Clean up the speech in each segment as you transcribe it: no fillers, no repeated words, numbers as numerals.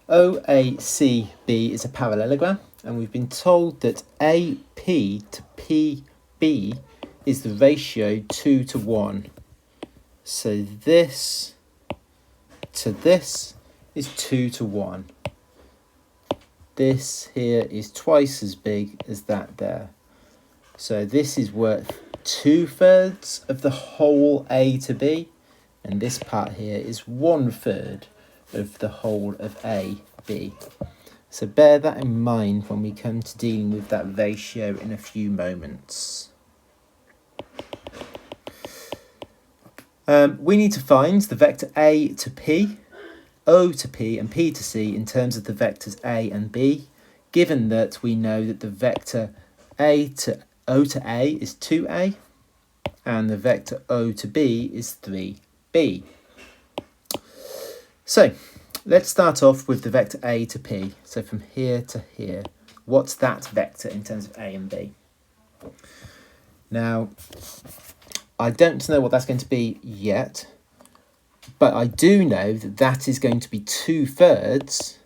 OACB is a parallelogram, and we've been told that AP to PB is the ratio 2 to 1. So this to this is 2 to 1. This here is twice as big as that there. So this is worth 2/3 of the whole A to B, and this part here is 1/3 of the whole of AB. So bear that in mind when we come to dealing with that ratio in a few moments. We need to find the vector A to P, O to P and P to C in terms of the vectors A and B, given that we know that the vector O to A is 2A and the vector O to B is 3B. So let's start off with the vector A to P. So from here to here, what's that vector in terms of A and B? Now, I don't know what that's going to be yet, but I do know that that is going to be 2/3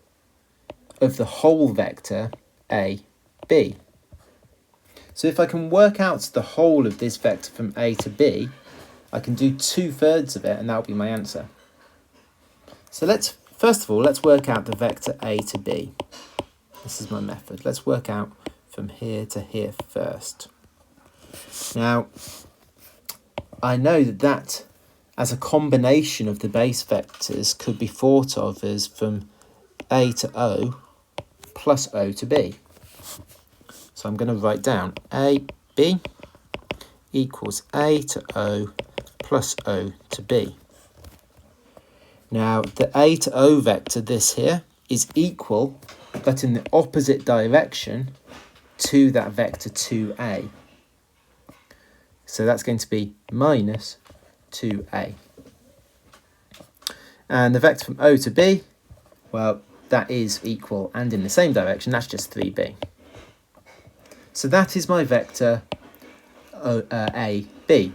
of the whole vector AB. So if I can work out the whole of this vector from A to B, I can do 2/3 of it, and that will be my answer. So first of all, let's work out the vector A to B. This is my method. Let's work out from here to here first. Now, I know that as a combination of the base vectors could be thought of as from A to O plus O to B. So I'm going to write down AB equals A to O plus O to B. Now, the A to O vector, this here, is equal, but in the opposite direction to that vector 2A. So that's going to be minus 2A. And the vector from O to B, well, that is equal and in the same direction, that's just 3B. So that is my vector AB.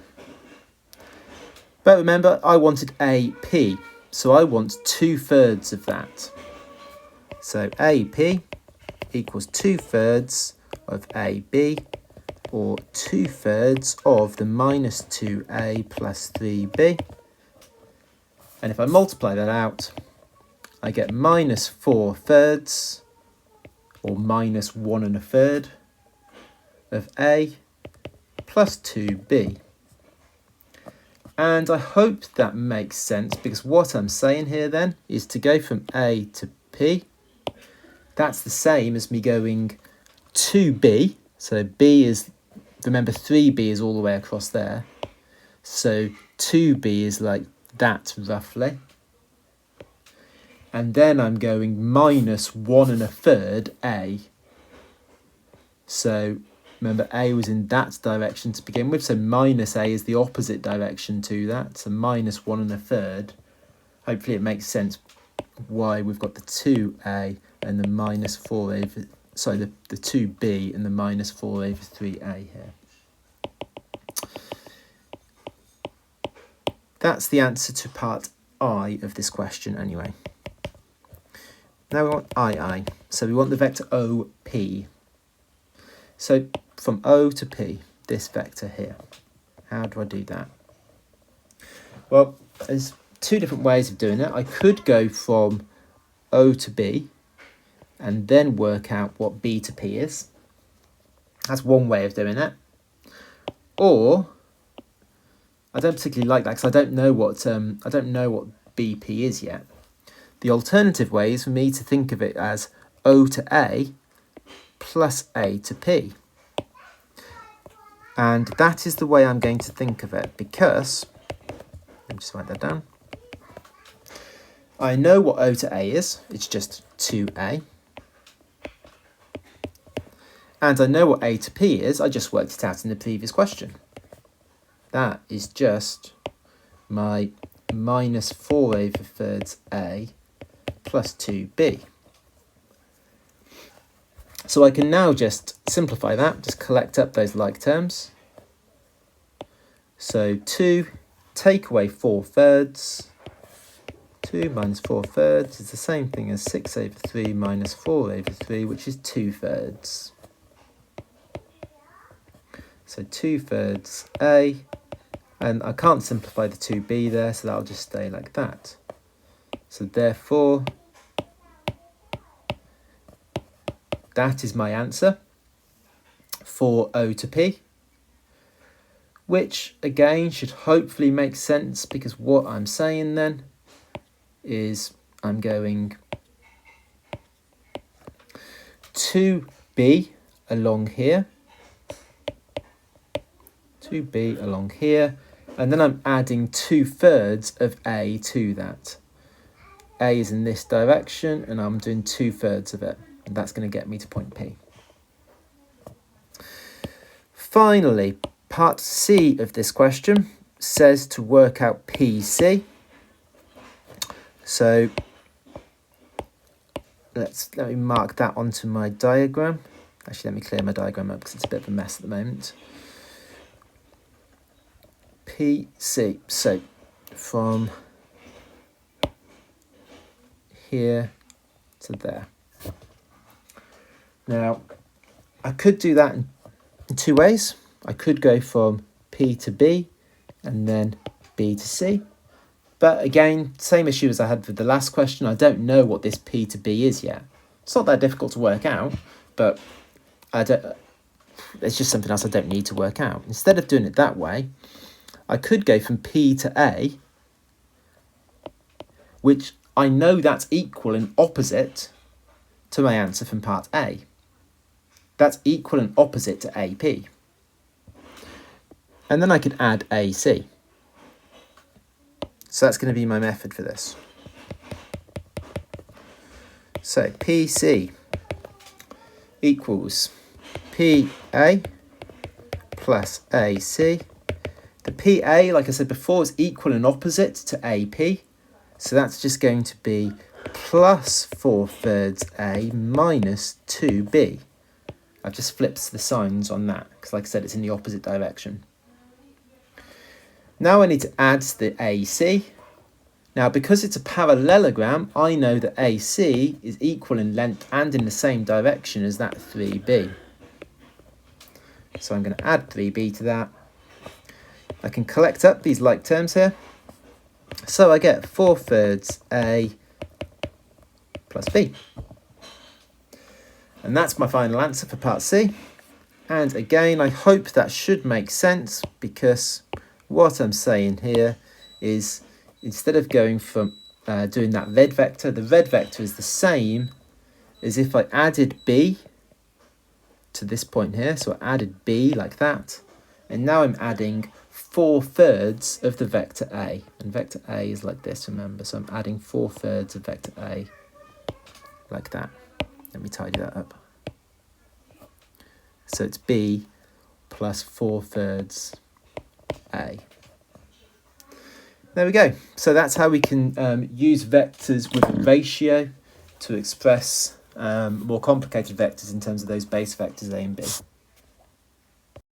But remember, I wanted AP, so I want 2/3 of that. So AP equals 2/3 of AB, or 2/3 of the minus 2A plus 3B. And if I multiply that out, I get minus 4/3, or minus 1 1/3 of A plus 2B. And I hope that makes sense, because what I'm saying here then is to go from A to P. That's the same as me going to B. So B is, remember 3B is all the way across there. So 2B is like that roughly. And then I'm going minus 1 1/3 A. So remember, A was in that direction to begin with, so minus A is the opposite direction to that, so minus 1 1/3. Hopefully it makes sense why we've got the 2A and the minus 4 over, sorry, the 2B and the minus 4 over 3A here. That's the answer to part I of this question anyway. Now we want II, so we want the vector OP. So from O to P, this vector here. How do I do that? Well, there's two different ways of doing it. I could go from O to B and then work out what B to P is. That's one way of doing it. Or I don't particularly like that because I don't know what BP is yet. The alternative way is for me to think of it as O to A plus A to P. And that is the way I'm going to think of it, because, let me just write that down. I know what O to A is, it's just 2A. And I know what A to P is, I just worked it out in the previous question. That is just my minus 4 over thirds A plus 2B. So I can now just simplify that, just collect up those like terms. So 2, take away 4/3, 2 minus 4 thirds is the same thing as 6 over 3 minus 4 over 3, which is 2 thirds. So 2 thirds A, and I can't simplify the 2B there, so that'll just stay like that. So therefore, that is my answer for O to P, which again should hopefully make sense, because what I'm saying then is I'm going 2B along here, 2B along here, and then I'm adding 2 thirds of A to that. A is in this direction, and I'm doing 2 thirds of it, and that's going to get me to point P. Finally, part C of this question says to work out PC. So let me mark that onto my diagram. Actually, let me clear my diagram up because it's a bit of a mess at the moment. PC, so from here to there. Now, I could do that in 2 ways. I could go from P to B and then B to C. But again, same issue as I had with the last question. I don't know what this P to B is yet. It's not that difficult to work out, but it's just something else I don't need to work out. Instead of doing it that way, I could go from P to A, which I know that's equal and opposite to my answer from part A. That's equal and opposite to AP. And then I could add AC. So that's going to be my method for this. So PC equals PA plus AC. The PA, like I said before, is equal and opposite to AP. So that's just going to be plus 4 thirds A minus 2B. I've just flipped the signs on that because, like I said, it's in the opposite direction. Now I need to add the AC. Now, because it's a parallelogram, I know that AC is equal in length and in the same direction as that 3B. So I'm going to add 3B to that. I can collect up these like terms here. So I get 4 thirds A plus B. And that's my final answer for part C. And again, I hope that should make sense, because what I'm saying here is, instead of going from doing that red vector, the red vector is the same as if I added B to this point here. So I added B like that. And now I'm adding 4 thirds of the vector A. And vector A is like this, remember. So I'm adding 4 thirds of vector A like that. Let me tidy that up. So it's B plus 4 thirds A. There we go. So that's how we can use vectors with a ratio to express more complicated vectors in terms of those base vectors A and B.